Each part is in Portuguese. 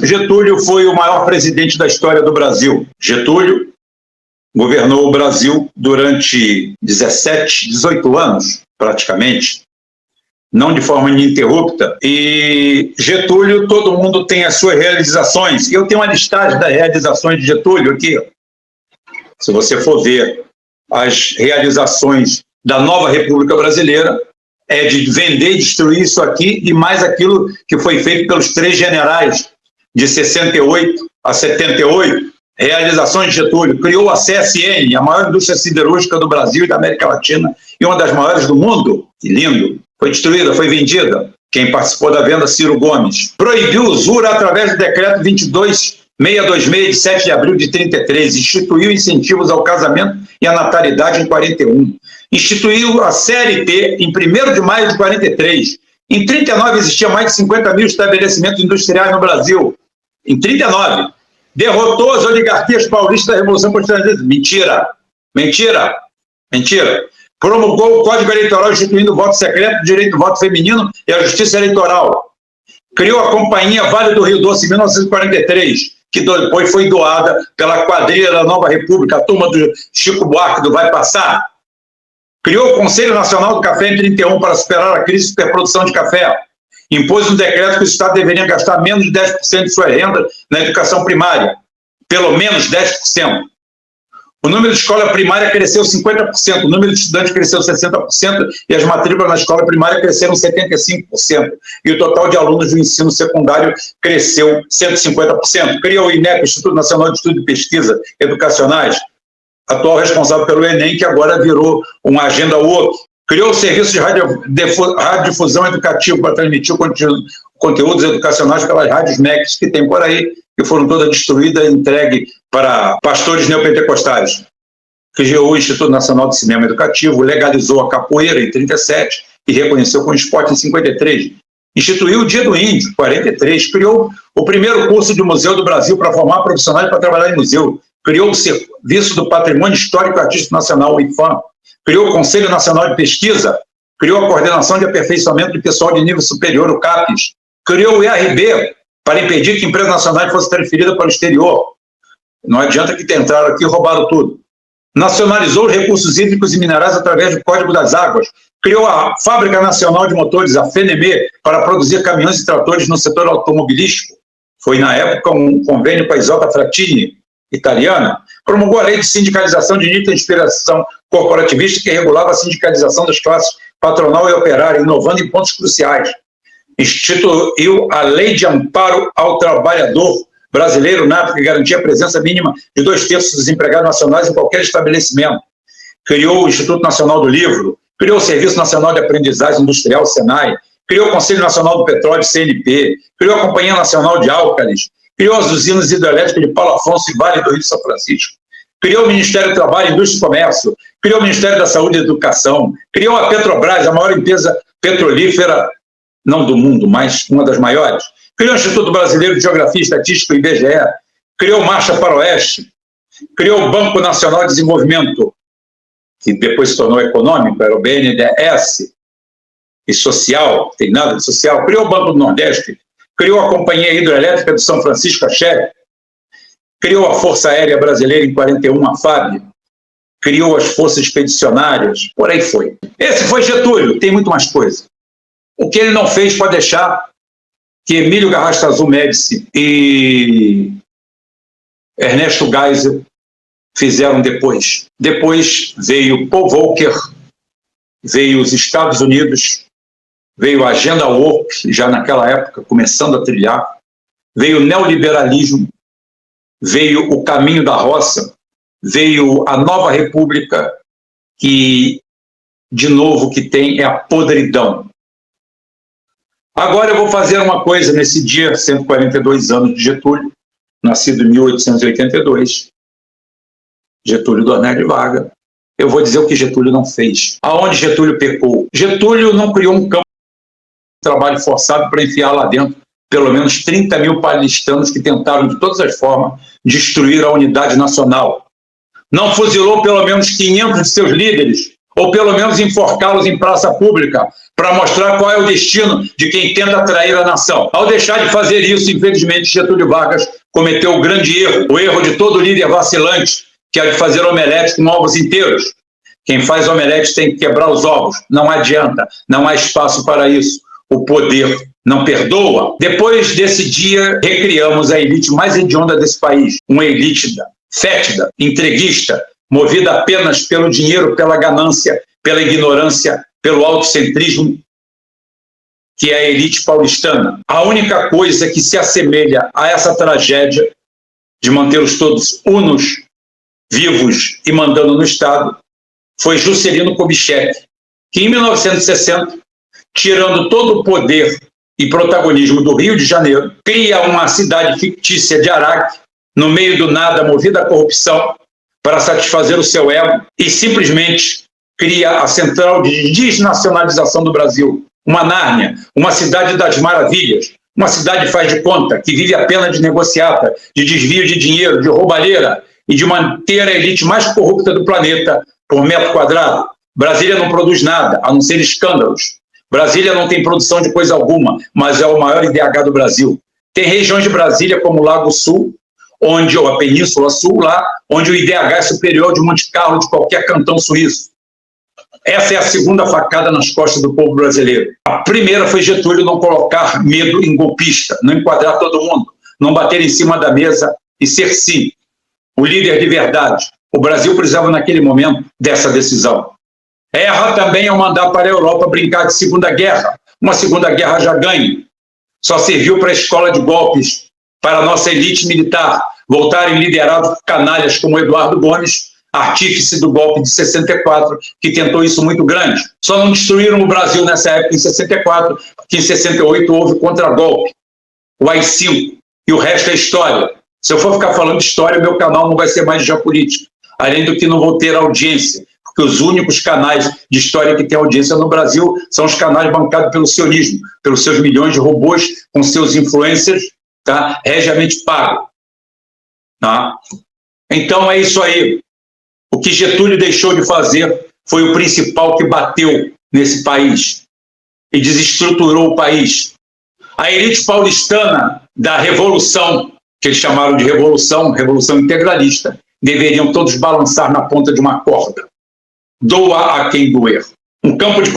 Getúlio foi o maior presidente da história do Brasil. Getúlio governou o Brasil durante 17, 18 anos, praticamente, não de forma ininterrupta. E Getúlio, todo mundo tem as suas realizações. Eu tenho uma listagem das realizações de Getúlio aqui. Se você for ver as realizações da nova República Brasileira, é de vender e destruir isso aqui e mais aquilo que foi feito pelos 3 generais de 68 a 78, realizações de Getúlio. Criou a CSN, a maior indústria siderúrgica do Brasil e da América Latina e uma das maiores do mundo. Que lindo! Foi destruída, foi vendida. Quem participou da venda, Ciro Gomes. Proibiu o usura através do decreto 22626, de 7 de abril de 33. Instituiu incentivos ao casamento e à natalidade em 41. Instituiu a CLT em 1º de maio de 43. Em 39 existia mais de 50 mil estabelecimentos industriais no Brasil. Em 39. Derrotou as oligarquias paulistas da Revolução Constitucionalista. Mentira. Mentira. Mentira. Promulgou o Código Eleitoral instituindo o voto secreto, o direito do voto feminino e a justiça eleitoral. Criou a Companhia Vale do Rio Doce em 1943, que depois foi doada pela quadrilha da Nova República, a turma do Chico Buarque do Vai Passar. Criou o Conselho Nacional do Café em 31 para superar a crise de superprodução de café. Impôs um decreto que o Estado deveria gastar menos de 10% de sua renda na educação primária. Pelo menos 10%. O número de escola primária cresceu 50%, o número de estudantes cresceu 60% e as matrículas na escola primária cresceram 75%. E o total de alunos do ensino secundário cresceu 150%. Criou o INEP, Instituto Nacional de Estudo e Pesquisa Educacionais, atual responsável pelo Enem, que agora virou uma agenda WOC. Criou o Serviço de Radiodifusão Educativo para transmitir conteúdos educacionais pelas rádios MECs que tem por aí, que foram todas destruídas e entregues para pastores neopentecostais. Criou o Instituto Nacional de Cinema Educativo, legalizou a capoeira em 37 e reconheceu como esporte em 53. Instituiu o Dia do Índio, 43. Criou o primeiro curso de museu do Brasil para formar profissionais para trabalhar em museu. Criou o Serviço do Patrimônio Histórico e Artístico Nacional, o IPHAN. Criou o Conselho Nacional de Pesquisa. Criou a Coordenação de Aperfeiçoamento de Pessoal de Nível Superior, o CAPES. Criou o IRB, para impedir que empresas nacionais fossem transferidas para o exterior. Não adianta que tentaram aqui e roubaram tudo. Nacionalizou os recursos hídricos e minerais através do Código das Águas. Criou a Fábrica Nacional de Motores, a FENEME, para produzir caminhões e tratores no setor automobilístico. Foi, na época, um convênio com a Isotta Frattini, italiana. Promulgou a Lei de Sindicalização de Nítida Inspiração Corporativista, que regulava a sindicalização das classes patronal e operária, inovando em pontos cruciais. Instituiu a Lei de Amparo ao Trabalhador Brasileiro, na época, que garantia a presença mínima de 2/3 dos empregados nacionais em qualquer estabelecimento. Criou o Instituto Nacional do Livro, criou o Serviço Nacional de Aprendizagem Industrial, SENAI, criou o Conselho Nacional do Petróleo, CNP, criou a Companhia Nacional de Álcalis, criou as usinas hidrelétricas de Paulo Afonso e Vale do Rio São Francisco, criou o Ministério do Trabalho, Indústria e Comércio, criou o Ministério da Saúde e Educação, criou a Petrobras, a maior empresa petrolífera, não do mundo, mas uma das maiores. Criou o Instituto Brasileiro de Geografia e Estatística, o IBGE, criou Marcha para o Oeste, criou o Banco Nacional de Desenvolvimento, que depois se tornou econômico, era o BNDES, e social, tem nada de social, criou o Banco do Nordeste, criou a Companhia Hidrelétrica de São Francisco, a CHEP, criou a Força Aérea Brasileira em 41, a FAB, criou as Forças Expedicionárias, por aí foi. Esse foi Getúlio, tem muito mais coisa. O que ele não fez pode deixar que Emílio Garrastazu Médici e Ernesto Geisel fizeram depois. Depois veio Paul Volcker, veio os Estados Unidos, veio a Agenda Woke, já naquela época, começando a trilhar, veio o neoliberalismo, veio o caminho da roça, veio a nova república, que, de novo, que tem é a podridão. Agora eu vou fazer uma coisa nesse dia, 142 anos de Getúlio, nascido em 1882, Getúlio Dornelles de Vargas. Eu vou dizer o que Getúlio não fez. Aonde Getúlio pecou? Getúlio não criou um campo de trabalho forçado para enfiar lá dentro pelo menos 30 mil paulistanos que tentaram, de todas as formas, destruir a unidade nacional. Não fuzilou pelo menos 500 de seus líderes, ou pelo menos enforcá-los em praça pública, para mostrar qual é o destino de quem tenta trair a nação. Ao deixar de fazer isso, infelizmente, Getúlio Vargas cometeu o grande erro, o erro de todo líder vacilante, que é de fazer omelete com ovos inteiros. Quem faz omelete tem que quebrar os ovos. Não adianta, não há espaço para isso. O poder não perdoa. Depois desse dia, recriamos a elite mais hedionda desse país. Uma elite fétida, entreguista, movida apenas pelo dinheiro, pela ganância, pela ignorância, pelo autocentrismo, que é a elite paulistana. A única coisa que se assemelha a essa tragédia de mantê-los todos unos, vivos e mandando no Estado, foi Juscelino Kubitschek, que em 1960, tirando todo o poder e protagonismo do Rio de Janeiro, cria uma cidade fictícia de Araque, no meio do nada, movida à corrupção, para satisfazer o seu ego, e simplesmente cria a central de desnacionalização do Brasil, uma Nárnia, uma cidade das maravilhas, uma cidade faz de conta, que vive apenas de negociata, de desvio de dinheiro, de roubalheira e de manter a elite mais corrupta do planeta por metro quadrado. Brasília não produz nada, a não ser escândalos. Brasília não tem produção de coisa alguma, mas é o maior IDH do Brasil. Tem regiões de Brasília, como o Lago Sul, onde, ou a Península Sul, lá, onde o IDH é superior de Monte Carlo, de qualquer cantão suíço. Essa é a segunda facada nas costas do povo brasileiro. A primeira foi Getúlio não colocar medo em golpista, não enquadrar todo mundo, não bater em cima da mesa e ser, sim, o líder de verdade. O Brasil precisava, naquele momento, dessa decisão. Erra também ao mandar para a Europa brincar de Segunda Guerra. Uma Segunda Guerra já ganha. Só serviu para a escola de golpes, para a nossa elite militar, voltarem liderados por canalhas como Eduardo Gomes, artífice do golpe de 64, que tentou isso muito grande. Só não destruíram o Brasil nessa época, em 64, porque em 68 houve contragolpe, o AI-5, e o resto é história. Se eu for ficar falando de história, meu canal não vai ser mais de geopolítica, além do que não vou ter audiência, porque os únicos canais de história que têm audiência no Brasil são os canais bancados pelo sionismo, pelos seus milhões de robôs, com seus influencers, tá, regiamente pagos. Tá? Então é isso aí. O que Getúlio deixou de fazer foi o principal que bateu nesse país e desestruturou o país. A elite paulistana da Revolução, que eles chamaram de Revolução Integralista, deveriam todos balançar na ponta de uma corda. Doa a quem doer. Um campo de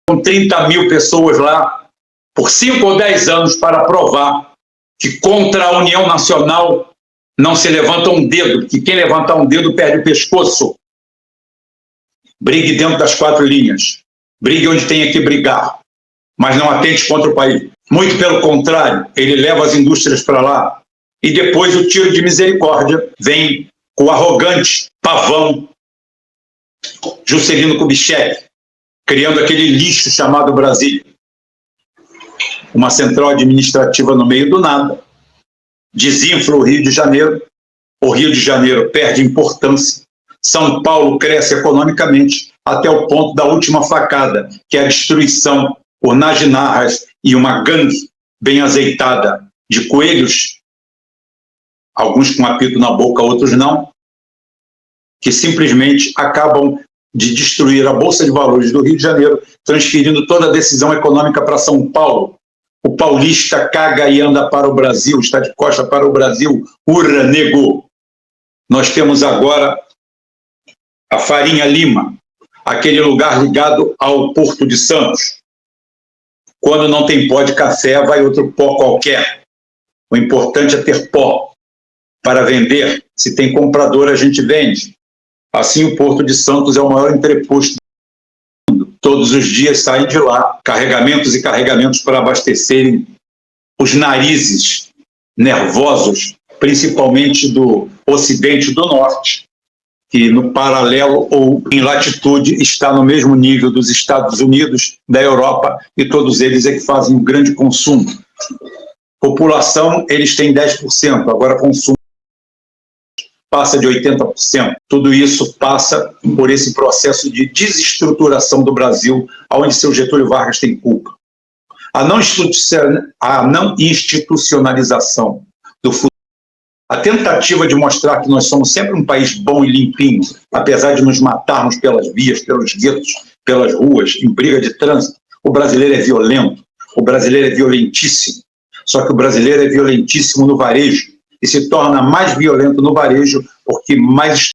com 30 mil pessoas lá, por 5 ou 10 anos, para provar que contra a União Nacional não se levanta um dedo, que quem levantar um dedo perde o pescoço. Brigue dentro das 4 linhas. Brigue onde tenha que brigar, mas não atente contra o país. Muito pelo contrário, ele leva as indústrias para lá. E depois o tiro de misericórdia vem com o arrogante pavão Juscelino Kubitschek, criando aquele lixo chamado Brasília. Uma central administrativa no meio do nada, desinfla o Rio de Janeiro perde importância, São Paulo cresce economicamente até o ponto da última facada, que é a destruição por naginarras e uma gangue bem azeitada de coelhos, alguns com apito na boca, outros não, que simplesmente acabam de destruir a Bolsa de Valores do Rio de Janeiro, transferindo toda a decisão econômica para São Paulo. O paulista caga e anda para o Brasil, está de costa para o Brasil. Urra, nego! Nós temos agora a Farinha Lima, aquele lugar ligado ao Porto de Santos. Quando não tem pó de café, vai outro pó qualquer. O importante é ter pó para vender. Se tem comprador, a gente vende. Assim, o Porto de Santos é o maior entreposto do mundo. Todos os dias saem de lá carregamentos e carregamentos para abastecerem os narizes nervosos, principalmente do Ocidente e do Norte, que no paralelo ou em latitude está no mesmo nível dos Estados Unidos, da Europa, e todos eles é que fazem um grande consumo. População, eles têm 10%, agora consumo passa de 80%. Tudo isso passa por esse processo de desestruturação do Brasil, onde seu Getúlio Vargas tem culpa. A não institucionalização do futuro, a tentativa de mostrar que nós somos sempre um país bom e limpinho, apesar de nos matarmos pelas vias, pelos guetos, pelas ruas, em briga de trânsito, O brasileiro é violento, o brasileiro é violentíssimo. Só que o brasileiro é violentíssimo no varejo e se torna mais violento no varejo porque mais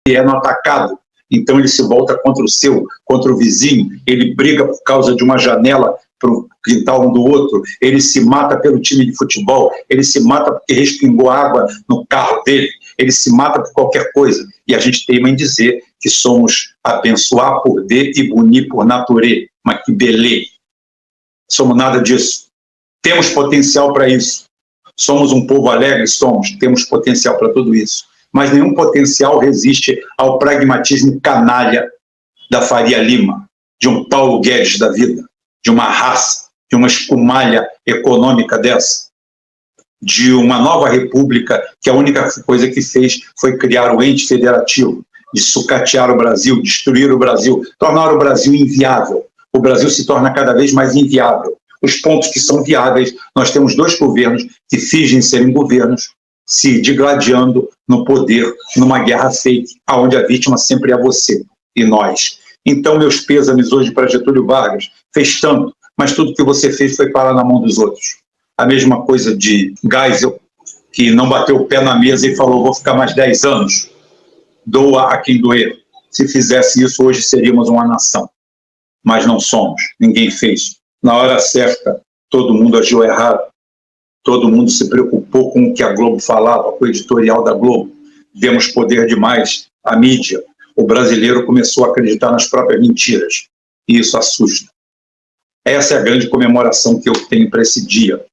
é no atacado. Então ele se volta contra o seu, contra o vizinho, ele briga por causa de uma janela para o quintal um do outro, ele se mata pelo time de futebol, ele se mata porque respingou água no carro dele, ele se mata por qualquer coisa. E a gente teima em dizer que somos abençoar por Deus e bunir por natureza. Mas que beleza! Somos nada disso. Temos potencial para isso. Somos um povo alegre? Somos. Temos potencial para tudo isso. Mas nenhum potencial resiste ao pragmatismo canalha da Faria Lima, de um Paulo Guedes da vida, de uma raça, de uma escumalha econômica dessa, de uma nova república que a única coisa que fez foi criar o ente federativo, de sucatear o Brasil, destruir o Brasil, tornar o Brasil inviável. O Brasil se torna cada vez mais inviável. Os pontos que são viáveis, nós temos dois governos que fingem serem governos, se digladiando no poder, numa guerra fake, onde a vítima sempre é você e nós. Então, meus pêsames hoje para Getúlio Vargas, fez tanto, mas tudo que você fez foi parar na mão dos outros. A mesma coisa de Geisel, que não bateu o pé na mesa e falou, vou ficar mais 10 anos, doa a quem doer. Se fizesse isso, hoje seríamos uma nação. Mas não somos, ninguém fez. Na hora certa, todo mundo agiu errado. Todo mundo se preocupou com o que a Globo falava, com o editorial da Globo. Demos poder demais à mídia. O brasileiro começou a acreditar nas próprias mentiras. E isso assusta. Essa é a grande comemoração que eu tenho para esse dia.